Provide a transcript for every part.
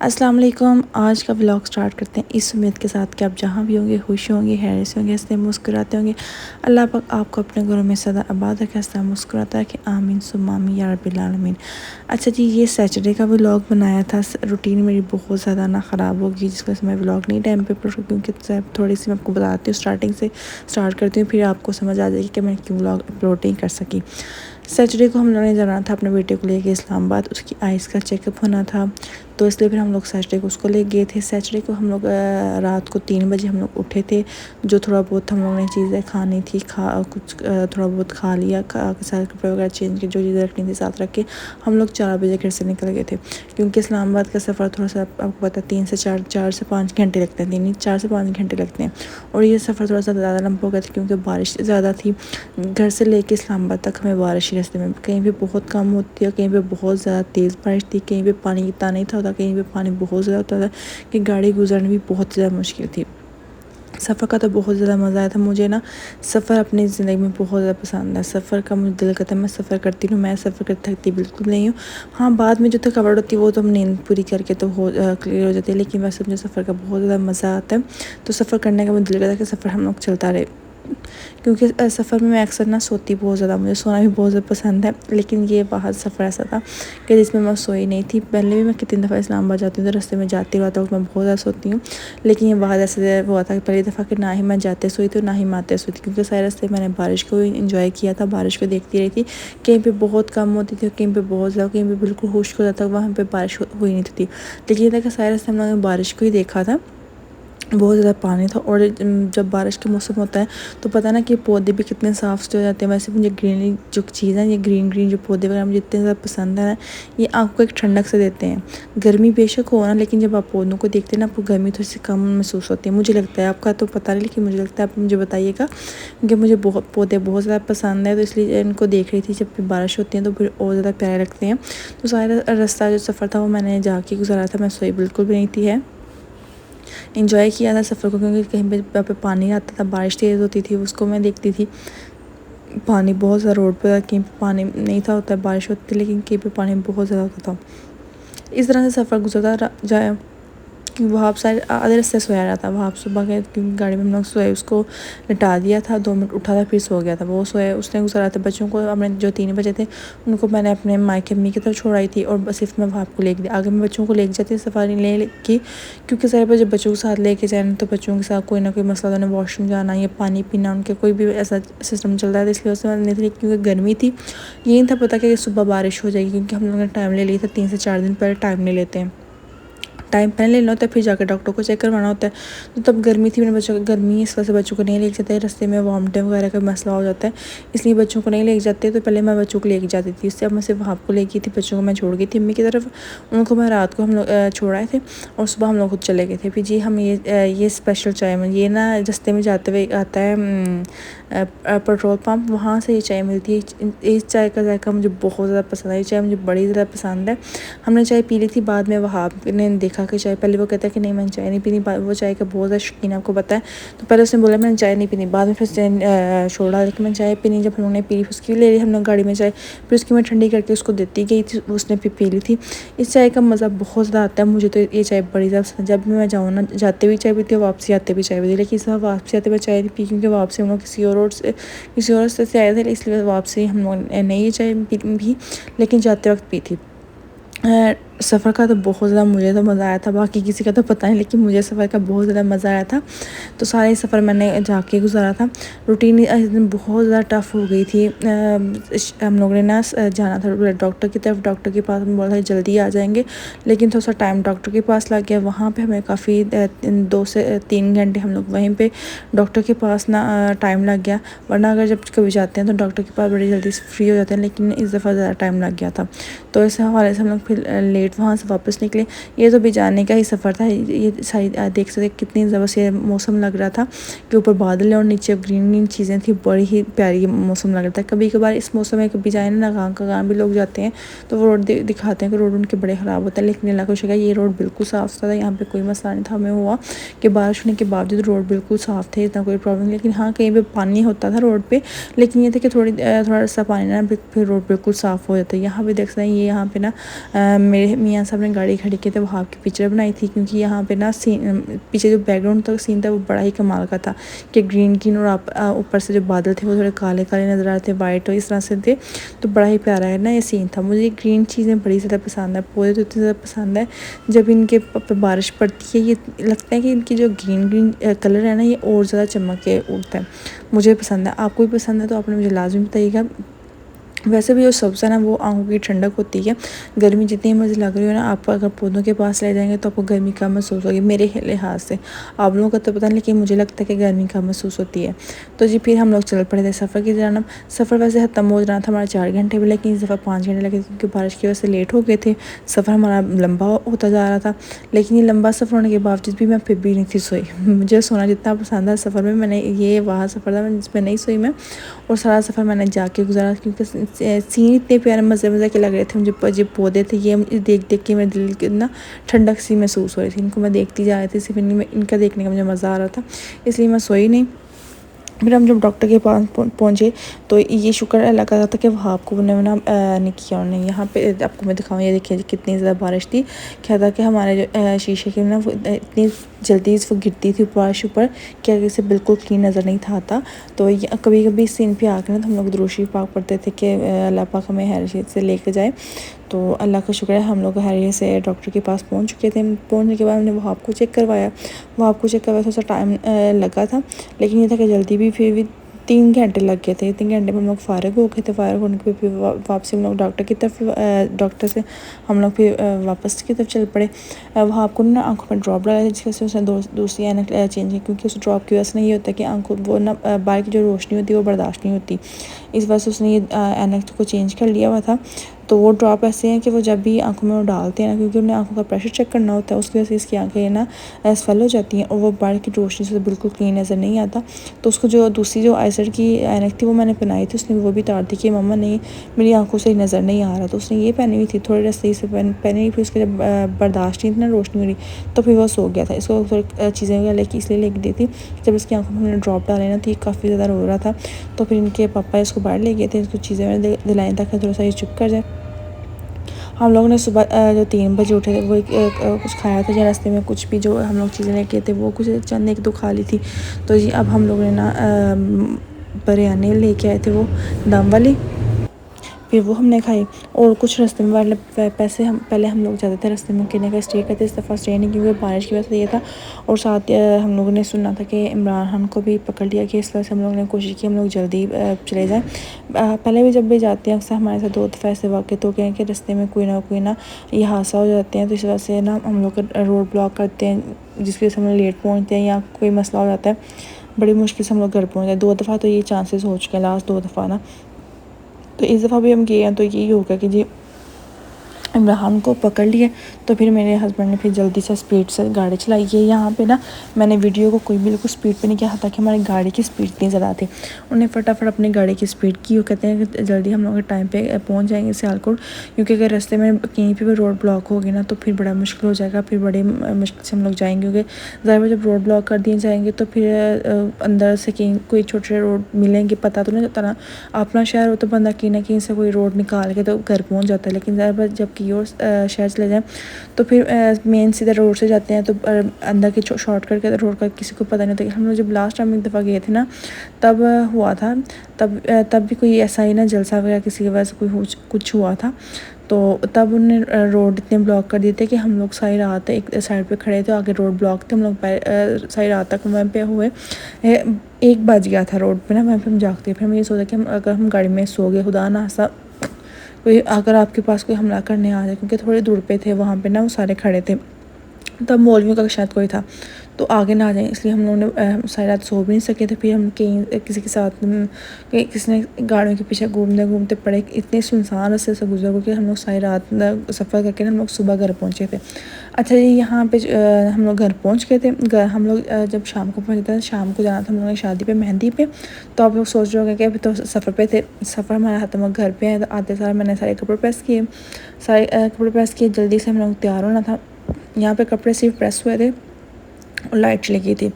अस्सलाम वालेकुम। आज का व्लॉग स्टार्ट करते हैं इस उम्मीद के साथ कि आप जहाँ भी होंगे खुश होंगे, हैरत से होंगे, हंसते मुस्कुराते होंगे। अल्लाह पाक आपको अपने घरों में सदा आबाद रखे, हंसता मुस्कुराता रखे। आमीन सुम्मा आमीन या रब्बिल आलमीन। अच्छा जी, ये सैटरडे का व्लॉग बनाया था। रूटीन मेरी बहुत ज़्यादा ना ख़राब होगी, जिस वजह से मैं व्लॉग नहीं टाइम पे अपलोड, क्योंकि थोड़ी सी मैं आपको बताती हूँ, स्टार्टिंग से स्टार्ट करती हूँ, फिर आपको समझ आ जाएगी कि मैं क्यों व्लॉग अपलोड नहीं कर सकी। सैटरडे को हम लोगों ने जाना था अपने बेटे को लेके इस्लामाबाद, उसकी आइज़ का चेकअप होना था, तो इसलिए फिर हम लोग सैटरडे को उसको ले गए थे। सैटरडे को हम लोग रात को 3 बजे हम लोग उठे थे। जो थोड़ा बहुत हम लोगों ने चीज़ें खानी थी कुछ थोड़ा बहुत खा लिया, सारे कपड़े वगैरह चेंज के जो चीज़ें रखनी थी साथ रख के हम लोग 4 बजे घर से निकल गए थे, क्योंकि इस्लामाबाद का सफ़र थोड़ा सा आपको पता है 4 से 5 घंटे लगते हैं, 4 से 5 घंटे लगते हैं। और ये सफ़र थोड़ा सा ज़्यादा लंबा हो गया था क्योंकि बारिश ज़्यादा थी। घर से लेके इस्लामाबाद तक हमें बारिश ही रास्ते में कहीं पे बहुत कम होती है, कहीं पे बहुत ज़्यादा तेज़ बारिश थी, कहीं पे पानी इतना नहीं था, कहीं पे पानी बहुत ज़्यादा होता था कि गाड़ी गुजरनी भी बहुत ज़्यादा मुश्किल थी। सफ़र का तो बहुत ज़्यादा मज़ा आया था। मुझे ना सफ़र अपनी ज़िंदगी में बहुत ज़्यादा पसंद है। सफ़र का मुझे दिल करता है मैं सफ़र करती हूँ। मैं सफ़र करती थकती बिल्कुल नहीं हूँ। हाँ, बाद में जो थकावट होती है वो तो हम नींद पूरी करके तो क्लियर हो जाती है, लेकिन वैसे मुझे सफ़र का बहुत ज़्यादा मज़ा आता है। तो सफ़र करने का मुझे दिल करता है कि सफ़र हम लोग चलता रहे, क्योंकि सफ़र में मैं अक्सर ना सोती बहुत ज़्यादा, मुझे सोना भी बहुत ज़्यादा पसंद है। लेकिन ये वहाँ सफ़र ऐसा था कि जिसमें मैं सोई नहीं थी। पहले भी मैं कितनी दफ़ा इस्लामाबाद जाती हूँ तो रास्ते में जाते हुआ तो मैं बहुत ज़्यादा सोती हूँ, लेकिन ये वहाँ ऐसे हुआ था कि पहली दफ़ा कि ना ही मैं जाते सोई थी और ना ही मैं आते सोई थी, क्योंकि सारे रास्ते मैंने बारिश को इंजॉय किया था, बारिश को देखती रही थी। कहीं पर बहुत कम होती थी, कहीं पर बहुत ज़्यादा, कहीं पर बिल्कुल खुश्क हो जाता, वहाँ पर बारिश हुई नहीं थी। लेकिन ये था कि सारे रास्ते हम लोगों ने बारिश को ही देखा था। बहुत ज़्यादा पानी था, और जब बारिश का मौसम होता है तो पता है ना कि पौधे भी कितने साफ़ सुथरे हो जाते हैं। वैसे मुझे ग्रीनरी जो चीज़ है, ये ग्रीन ग्रीन जो पौधे वगैरह मुझे इतने ज़्यादा पसंद है ना, ये आँख को एक ठंडक से देते हैं। गर्मी बेशक हो ना, लेकिन जब आप पौधों को देखते हैं ना, आपको गर्मी थोड़ी सी कम महसूस होती है, मुझे लगता है। आपका तो पता नहीं, लेकिन मुझे लगता है, आप मुझे बताइएगा, क्योंकि मुझे पौधे बहुत ज़्यादा पसंद है, तो इसलिए इनको देख रही थी। जब भी बारिश होती है तो फिर और ज़्यादा प्यारे लगते हैं। तो सारा रास्ता जो सफ़र था वो मैंने जाके गुजारा था। मैं सोई बिल्कुल भी नहीं थी है, इंजॉय किया था सफ़र को, क्योंकि कहीं पे पानी आता था, बारिश तेज़ होती थी, उसको मैं देखती थी। पानी बहुत ज़्यादा रोड पे था, कहीं पानी नहीं था, होता है बारिश होती थी, लेकिन कहीं पे पानी बहुत ज़्यादा होता था। इस तरह से सफ़र गुजरता जाए। वहाँ पर आधे रास्ते सोया रहा था। वहाँ सुबह गए क्योंकि गाड़ी में हम लोग सोए, उसको लिटा दिया था, 2 मिनट उठा था फिर सो गया था। वो सोया, उसने गुजारा था। बच्चों को हमने जो 3 बजे थे उनको मैंने अपने मायके अम्मी की तरफ छोड़ाई थी, और सिर्फ मैं वहाँ को लेके दी। आगे मैं बच्चों को लेके जाती सफारी ले की, क्योंकि सारे बजे बच्चों के साथ लेके जाए तो बच्चों के साथ कोई ना कोई मसला, उन्हें वॉशरूम जाना या पानी पीना, उनके कोई भी ऐसा सिस्टम चल रहा है, इसलिए उससे नहीं थी, क्योंकि गर्मी थी। ये नहीं था पता कि सुबह बारिश हो जाएगी, क्योंकि हम लोगों ने टाइम ले लिया था। 3 से 4 दिन पहले टाइम ले लेते हैं, टाइम पहले लेना होता है, फिर जाकर डॉक्टर को चेक करवाना होता है। तो तब गर्मी थी, मेरे बच्चों को गर्मी, इस वजह से बच्चों को नहीं लेके जाते। रास्ते में वॉमिटिंग वगैरह का मसला हो जाता है, इसलिए बच्चों को नहीं लेके जाते। तो पहले मैं बच्चों को लेके जाती थी, इससे अब मैं सिर्फ आपको ले गई थी, बच्चों को मैं छोड़ गई थी अम्मी की तरफ। उनको मैं रात को हम लोग छोड़ाए थे, और सुबह हम लोग खुद चले गए थे। फिर जी हम ये स्पेशल चाय में, ये ना रास्ते में जाते हुए आता है पेट्रोल पम्प, वहाँ से ये चाय मिलती है। इस चाय का जायका मुझे बहुत ज़्यादा पसंद है, ये चाय मुझे बड़ी ज़्यादा पसंद है। हमने चाय पी ली थी, बाद में वहाँ ने देखा कि चाय, पहले वो कहता है कि नहीं मैंने चाय नहीं पीनी, वो चाय का बहुत ज़्यादा शौकीन है, आपको पता है। तो पहले उसने बोला मैंने चाय नहीं पीनी, बाद में फिर छोड़ा, लेकिन मैंने चाय पीनी। जब हम लोगों ने पी उसकी ले ली हम लोग गाड़ी में चाय, फिर उसकी मैं ठंडी करके उसको देती गई थी, उसने पी ली थी। इस चाय का मज़ा बहुत ज़्यादा आता है मुझे, तो ये चाय बड़ी ज़्यादा पसंद। जब भी मैं जाऊँ ना, जाते भी चाय पीती हूँ, वापसी आते भी चाय पीती, लेकिन इस बार वापसी आते हुए चाय नहीं पी, क्योंकि वापसी हम लोग किसी और रास्ते से आए थे, इसलिए वापसी हम लोग ने नहीं चाय पी, लेकिन जाते वक्त पी थी। सफ़र का तो बहुत ज़्यादा मुझे तो मज़ा आया था, बाकी किसी का तो पता नहीं, लेकिन मुझे सफ़र का बहुत ज़्यादा मज़ा आया था। तो सारे सफ़र मैंने जाके गुजारा था। रूटीन इस दिन बहुत ज़्यादा टफ़ हो गई थी। हम लोगों ने ना जाना था डॉक्टर की तरफ, डॉक्टर के पास बोला था जल्दी आ जाएंगे, लेकिन थोड़ा सा टाइम डॉक्टर के पास लग गया। वहाँ पे हमें काफ़ी 2 से 3 घंटे हम लोग वहीं पे डॉक्टर के पास ना टाइम लग गया। वरना अगर जब कभी जाते हैं तो डॉक्टर के पास बड़ी जल्दी से फ्री हो जाते हैं, लेकिन इस दफ़ा ज़्यादा टाइम लग गया था। तो इस हवाले से हम लोग फिर लेट वहाँ से वापस निकले। ये तो भी जाने का ही सफ़र था। ये सारी देख सकते कितनी ज़बरदस्त मौसम लग रहा था, कि ऊपर बादल है और नीचे ग्रीन ग्रीन चीज़ें थी, बड़ी ही प्यारी मौसम लग रहा था। कभी कभार इस मौसम में कभी जाए ना, कहाँ भी लोग जाते हैं तो वो रोड दिखाते हैं कि रोड उनके बड़े ख़राब होते हैं, लेकिन अल्लाह को शुक्र ये रोड बिल्कुल साफ़ सुथरा था, यहाँ पे कोई मसला नहीं था। हमें हुआ कि बारिश होने के बावजूद रोड बिल्कुल साफ़ थे, इतना कोई प्रॉब्लम। लेकिन हाँ, कहीं पे पानी होता था रोड पे, लेकिन ये था कि थोड़ा सा पानी ना फिर रोड बिल्कुल साफ़ हो जाता है। यहाँ पे देख सकते हैं, ये यहाँ पे ना मियाँ साहब ने गाड़ी खड़ी की तो वहाँ की पिक्चर बनाई थी, क्योंकि यहाँ पे ना सीन पीछे जो बैकग्राउंड तक सीन था वो बड़ा ही कमाल का था कि ग्रीन ग्रीन और ऊपर से जो बादल थे वो थोड़े काले काले नज़र आ रहे थे, वाइट और इस तरह से थे। तो बड़ा ही प्यारा है ना ये सीन था। मुझे ग्रीन चीज़ें बड़ी ज़्यादा पसंद है, पौधे तो इतने ज़्यादा पसंद है। जब इनके पे बारिश पड़ती है ये लगता है कि इनकी जो ग्रीन ग्रीन कलर है ना ये और ज़्यादा चमक के उठता है। मुझे पसंद है, आपको भी पसंद है तो आपने मुझे लाजमी बताइएगा। वैसे भी जो सब्ज़ है ना वो आंखों की ठंडक होती है। गर्मी जितनी मर्ज़ी लग रही हो ना, आप अगर पौधों के पास ले जाएंगे तो आपको गर्मी कम महसूस होगी, मेरे लिहाज से। आप लोगों का तो पता नहीं, लेकिन मुझे लगता है कि गर्मी कम महसूस होती है। तो जी फिर हम लोग चल पड़े थे सफ़र की जानब। सफ़र वैसे ख़त्म हो रहा था हमारा 4 घंटे में, लेकिन इस दफ़ा 5 घंटे लगे क्योंकि बारिश की वजह से लेट हो गए थे। सफ़र हमारा लंबा होता जा रहा था, लेकिन ये लंबा सफ़र होने के बावजूद भी मैं फिर भी नहीं थी सोई। मुझे सोना जितना पसंद है सफ़र में, मैंने ये वहाँ सफ़र था जिसमें नहीं सोई मैं, और सारा सफ़र मैंने जाके गुजारा, क्योंकि सीन इतने प्यारे मज़े के लग रहे थे मुझे। जो पौधे थे ये देख देख के मेरे दिल के ना ठंडक सी महसूस हो रही थी। इनको मैं देखती जा रही थी, सिर्फ इनका देखने का मुझे मज़ा आ रहा था, इसलिए मैं सोई नहीं। फिर हम जब डॉक्टर के पास पहुँचे तो ये शुक्र अल्लाह का था कि वहाँ आपको उन्होंने ना नहीं किया उन्होंने। यहाँ पे आपको मैं दिखाऊँ, ये देखिए कितनी ज़्यादा बारिश थी। क्या था कि हमारे जो शीशे की ना इतनी जल्दी वो गिरती थी बारिश ऊपर, क्या इसे बिल्कुल क्लीन नज़र नहीं था आता। तो कभी कभी इस सीन पे आकर ना तो हम लोग दुरूद शरीफ पाक पढ़ते थे कि अल्लाह पाक हमें हैरियत से लेकर जाए। तो अल्लाह का शुक्र है हम लोग हैरियत से डॉक्टर के पास पहुँच चुके थे। पहुँचने के बाद हमने वहाँ आपको चेक करवाया। वहाँ आपको चेक करवाया, थोड़ा सा टाइम लगा था, लेकिन ये था कि जल्दी भी फिर भी 3 घंटे लग गए थे। 3 घंटे में हम लोग फ़ारिग हो गए थे। फ़ारिग होने के फिर वापसी हम लोग डॉक्टर की तरफ डॉक्टर से हम लोग फिर वापस की तरफ चल पड़े। वहाँ आपको ना आंखों में ड्रॉप डाला जिसकी वजह से उसने दूसरी ऐनक चेंज की, क्योंकि उस ड्रॉप की वजह से नहीं होता कि आंखों वो ना बाहर की जो रोशनी होती है वो बर्दाश्त नहीं होती। इस वजह से उसने ये ऐनक को चेंज कर लिया हुआ था। तो वो ड्रॉप ऐसे हैं कि वो जब भी आंखों में वो डालते हैं ना, क्योंकि उन्हें आंखों का प्रेशर चेक करना होता है, उसकी वजह से इसकी आंखें ना स्वेल हो जाती हैं और वो बाहर की रोशनी से बिल्कुल क्लीन नज़र नहीं आता। तो उसको जो दूसरी जो आईसेट की ऐनक थी वो मैंने पहनाई थी, उसने वो भी तार दी कि मम्मा नहीं मेरी आंखों से नज़र नहीं आ रहा। तो उसने ये पहनी हुई थी, थोड़ी देर सही से पहनी हुई, फिर उसके जब बर्दाश्त नहीं थी ना रोशनी हो रही तो फिर वो सो गया था। इसको थोड़ी चीज़ें वगैरह लेके इसलिए लेके दी थी, जब इसकी आंखों में हमने ड्रॉप डाले ना तो ये काफ़ी ज़्यादा रो रहा था। तो फिर इनके पापा इसको बाहर ले गए थे, इसको चीज़ें मैंने दिलाई ताकि थोड़ा सा ये चुप कर जाए। हम लोगों ने सुबह जो 3 बजे उठे थे वो कुछ खाया था, या रास्ते में कुछ भी जो हम लोग चीज़ें लेके थे वो कुछ चंद एक दो खा ली थी। तो जी अब हम लोगों ने ना बिरयानी लेके आए थे वो दम वाली, फिर वो हमने खाई। और कुछ रास्ते में वाले पैसे हम पहले हम लोग जाते थे रास्ते में किन्ने का स्टे करते, इस दफ़ा स्टे नहीं क्योंकि बारिश की वजह से ये था। और साथ हम लोगों ने सुना था कि इमरान खान को भी पकड़ लिया कि इस वजह से हम लोगों ने कोशिश की हम लोग जल्दी चले जाएँ। पहले भी जब भी जाते हैं अक्सर हमारे साथ 2 दफ़ा ऐसे वाक़ तो हैं कि रास्ते में कोई ना ये हादसा हो जाते हैं। तो इस वजह से ना हम लोग रोड ब्लॉक करते हैं, जिसकी वजह से हम लोग लेट पहुँचते हैं या कोई मसला हो जाता है, बड़ी मुश्किल से हम लोग घर पहुँचते हैं। 2 दफ़ा तो ये चांसेस हो चुके हैं, लास्ट 2 दफ़ा ना। तो इस दफ़ा भी हम गए हैं तो यही होगा कि जी इमरान को पकड़ लिए। तो फिर मेरे हस्बैंड ने फिर जल्दी से स्पीड से गाड़ी चलाई है। यहाँ पे ना मैंने वीडियो को कोई बिल्कुल स्पीड पे नहीं किया, ताकि हमारी गाड़ी की स्पीड इतनी ज़्यादा थी। उन्हें फटाफट अपनी गाड़ी की स्पीड की, वो कहते हैं कि जल्दी हम लोग टाइम पे पहुँच जाएंगे सियालकोट, क्योंकि अगर रास्ते में कहीं पे भी रोड ब्लॉक होगी ना तो फिर बड़ा मुश्किल हो जाएगा, फिर बड़ी मुश्किल से हम लोग जाएंगे। क्योंकि ज़्यादा जब रोड ब्लॉक कर दिए जाएंगे तो फिर अंदर से कहीं कोई छोटे रोड मिलेंगे, पता तो नहीं चलता ना। अपना शहर हो तो बंदा कहीं ना कहीं से कोई रोड निकाल के तो घर पहुँच जाता है, लेकिन ज़्यादा जब की और शहर चले जाएँ तो फिर मेन सीधा रोड से जाते हैं तो अंदर की शॉर्टकट के रोड का किसी को पता नहीं होता। कि हम लोग जब लास्ट टाइम एक दफ़ा गए थे ना तब हुआ था, तब भी कोई ऐसा ही ना जलसा वगैरह किसी की वजह से कोई कुछ हुआ था। तो तब उन्होंने रोड इतने ब्लॉक कर दिए थे कि हम लोग सारी रात एक साइड पे खड़े थे, आगे रोड ब्लॉक थे, हम लोग सारी रात तक वहाँ पे हुए। 1 बज गया था रोड पे ना, वहाँ पे हम जागते। फिर हम ये सोचा कि अगर हम गाड़ी में सो गए, खुदा ना खास्ता कोई अगर आपके पास कोई हमला करने आ जाए, क्योंकि थोड़ी दूर पे थे वहाँ पे ना वो सारे खड़े थे, तब मौलवियों का शायद कोई था तो आगे ना आ जाए, इसलिए हम लोगों ने सारी रात सो भी नहीं सके थे। फिर हम कहीं किसी के साथ किसी ने गाड़ियों के पीछे घूमते पड़े, इतने सुनसान रास्ते से गुजर गए कि हम लोग सारी रात सफ़र करके ना हम लोग सुबह घर पहुँचे थे। अच्छा जी यहाँ पे हम लोग घर पहुँच गए थे। हम लोग जब शाम को पहुँचे थे, शाम को जाना था हम लोगों ने शादी पे, मेहंदी पे। तो आप लोग सोच रहे होंगे कि अभी तो सफ़र पे थे, सफ़र हमारा ख़त्म हो घर पे आए। तो आते सार मैंने सारे कपड़े प्रेस किए, जल्दी से हम लोग तैयार होना था। यहाँ पे कपड़े सिर्फ प्रेस हुए थे और लाइट चली गई थी,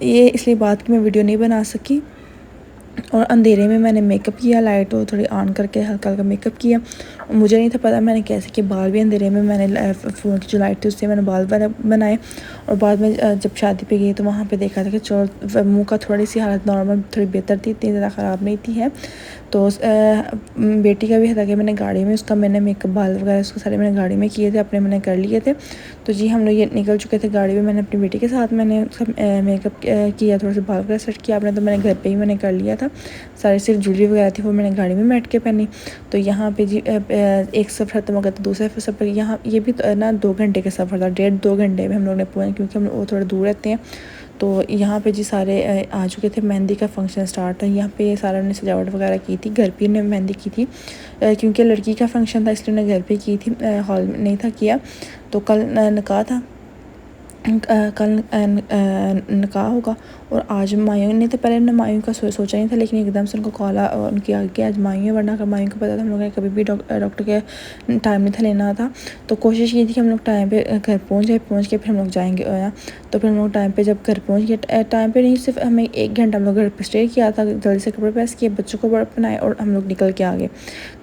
ये इसलिए बात की मैं वीडियो नहीं बना सकी। और अंधेरे में मैंने मेकअप किया, लाइट थोड़ी ऑन करके हल्का हल्का मेकअप किया मुझे नहीं था पता मैंने कैसे कि बाल भी अंधेरे में मैंने फ़ोन की जो लाइट थी उससे मैंने बाल बनाए। और बाद में जब शादी पे गई तो वहाँ पे देखा था कि चलो मुँह का थोड़ी सी हालत नॉर्मल थोड़ी बेहतर थी, इतनी ज़्यादा ख़राब नहीं थी है। तो बेटी का भी था कि मैंने गाड़ी में उसका मैंने मेकअप बाल वगैरह उसको सारे मैंने गाड़ी में किए थे, अपने मैंने कर लिए थे। तो जी हम लोग ये निकल चुके थे गाड़ी में, मैंने अपनी बेटी के साथ मैंने उसका मेकअप किया, थोड़ा सा बाल वगैरह सेट किया आपने, तो मैंने घर पे ही मैंने कर लिया था। सारी सिर्फ ज्वेलरी वगैरह थी वो मैंने गाड़ी में बैठ के पहनी। तो यहाँ पे जी एक सफ़र खत्म हो गया, तो दूसरे सफ़र यहाँ ये भी ना 2 घंटे का सफ़र था, 1.5-2 घंटे में हम लोग ने पहुँचे, क्योंकि हम वो थोड़ा दूर रहते हैं। तो यहाँ पे जी सारे आ चुके थे, मेहंदी का फंक्शन स्टार्ट था। यहाँ पे सारा ने सजावट वगैरह की थी, घर पे ने मेहंदी की थी, क्योंकि लड़की का फंक्शन था इसलिए उन्हें घर पे की थी, हॉल में नहीं था किया। तो कल निकाह था, कल निकाह होगा। और आज मायूं ने तो पहले मायूं का सोचा नहीं था, लेकिन एकदम से उनको कॉल उनकी आगे आज मायूं है, वरना अगर मायूं को पता था हम लोगों ने कभी भी डॉक्टर के टाइम नहीं था लेना था। तो कोशिश की थी कि हम लोग टाइम पे घर पहुंच जाए, पहुंच के फिर हम लोग जाएंगे। तो फिर हम लोग टाइम पे जब घर पहुंच गए, टाइम पे नहीं सिर्फ हमें 1 घंटा हम लोग घर पर स्टे किया था, जल्दी से कपड़े प्रेस किए, बच्चों को बनाए और हम लोग निकल के आ गए।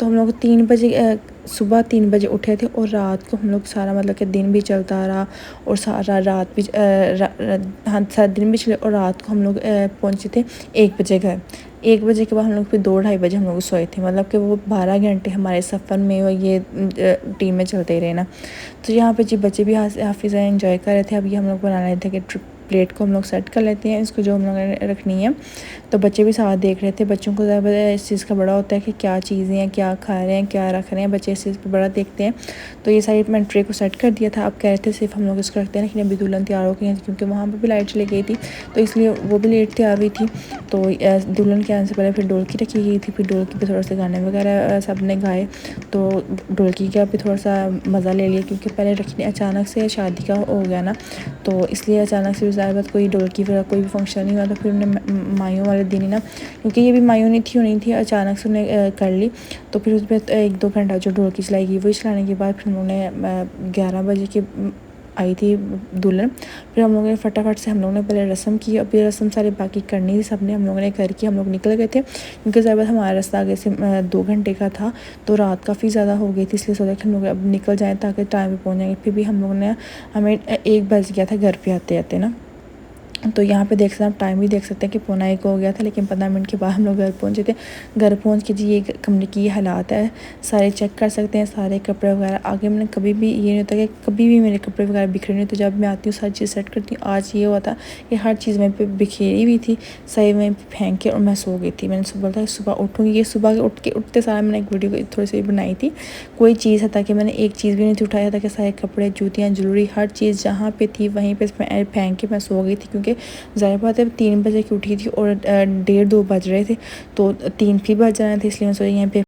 तो हम लोग 3 बजे सुबह 3 बजे उठे थे और रात को हम लोग सारा मतलब कि दिन भी चलता रहा और सारा रात भी हाँ सारा दिन भी चले और रात को हम लोग पहुँचे थे 1 बजे घर। 1 बजे के बाद हम लोग फिर 2-2:30 बजे हम लोग सोए थे, मतलब कि वो 12 घंटे हमारे सफ़र में और ये टीम में चलते ही रहे ना। तो यहाँ पे जी बच्चे भी हाफिज़ एंजॉय कर रहे थे। अभी हम लोग बना रहे थे कि प्लेट को हम लोग सेट कर लेते हैं, इसको जो हम लोग रखनी है। तो बच्चे भी साथ देख रहे थे, बच्चों को ज़्यादा इस चीज़ का बड़ा होता है कि क्या चीज़ें हैं, क्या खा रहे हैं, क्या रख रहे हैं, बच्चे इस चीज़ पर बड़ा देखते हैं। तो ये सारी मैंने ट्रे को सेट कर दिया था। अब कह रहे थे सिर्फ हम लोग इसको रखते हैं, लेकिन अभी दुल्हन तैयार हो गई है क्योंकि वहाँ पर भी लाइट चली गई थी, तो इसलिए वो भी लेट तैयार हुई थी। तो दुल्हन के आने से पहले फिर ढोलकी रखी गई थी, फिर ढोलकी पे थोड़ा सा गाने वगैरह सब ने गाए। तो ढोलकी का भी थोड़ा सा मज़ा ले लिया, क्योंकि पहले रखने अचानक से शादी का हो गया ना, तो इसलिए अचानक से ज़्यादा बात कोई ढोलकी वगैरह कोई भी फंक्शन नहीं हुआ। तो फिर उन्हें मायूं वाले दिन ही ना, क्योंकि ये भी मायूं नहीं थी होनी थी, अचानक से उन्हें कर ली। तो फिर उसमें 1-2 घंटा जो ढोलकी चलाएगी वही चलाने के बाद फिर उन्होंने 11 बजे के आई थी दुल्हन। फिर हम लोगों ने फटाफट से हम लोगों ने पहले रस्म की, और फिर रस्म सारी बाकी करनी थी सब ने, हम लोगों ने करके हम लोग निकल गए थे, क्योंकि ज़्यादा हमारा रास्ता आगे से 2 घंटे का था। तो रात काफ़ी ज़्यादा हो गई थी, इसलिए सोचा कि हम लोग अब निकल जाएँ ताकि टाइम पे पहुँच जाएंगे। फिर भी हम लोगों ने हमें 1 बज गया था घर पे आते आते ना। तो यहाँ पे देख सकते हैं आप, टाइम भी देख सकते हैं कि 12:45 हो गया था, लेकिन 15 मिनट के बाद हम लोग घर पहुँचे थे। घर पहुँच के जी ये कमरे की ये हालात है, सारे चेक कर सकते हैं, सारे कपड़े वगैरह। आगे मैंने कभी भी ये नहीं होता कि कभी भी मेरे कपड़े वगैरह बिखरे नहीं, तो जब मैं आती हूँ सारी चीज़ सेट करती हूँ। आज ये हुआ था कि हर चीज़ वहीं पर बिखेरी हुई थी, सही वहीं पर फेंक के, और मैं सो गई थी। मैंने सुबह था सुबह उठूँगी, ये सुबह के उठते सारा मैंने एक वीडियो थोड़ी सी बनाई थी, कोई चीज़ है ताकि मैंने एक चीज़ भी नहीं थी उठाया था, कि सारे कपड़े जूतियाँ ज्वेलरी हर चीज़ जहाँ पे थी वहीं पे फेंक के मैं सो गई थी। क्योंकि ज़ाहिर बात है 3 बजे की उठी थी और 1:30-2 बज रहे थे, तो 3 फिर बज रहे थे, इसलिए मैं सोची यहाँ पे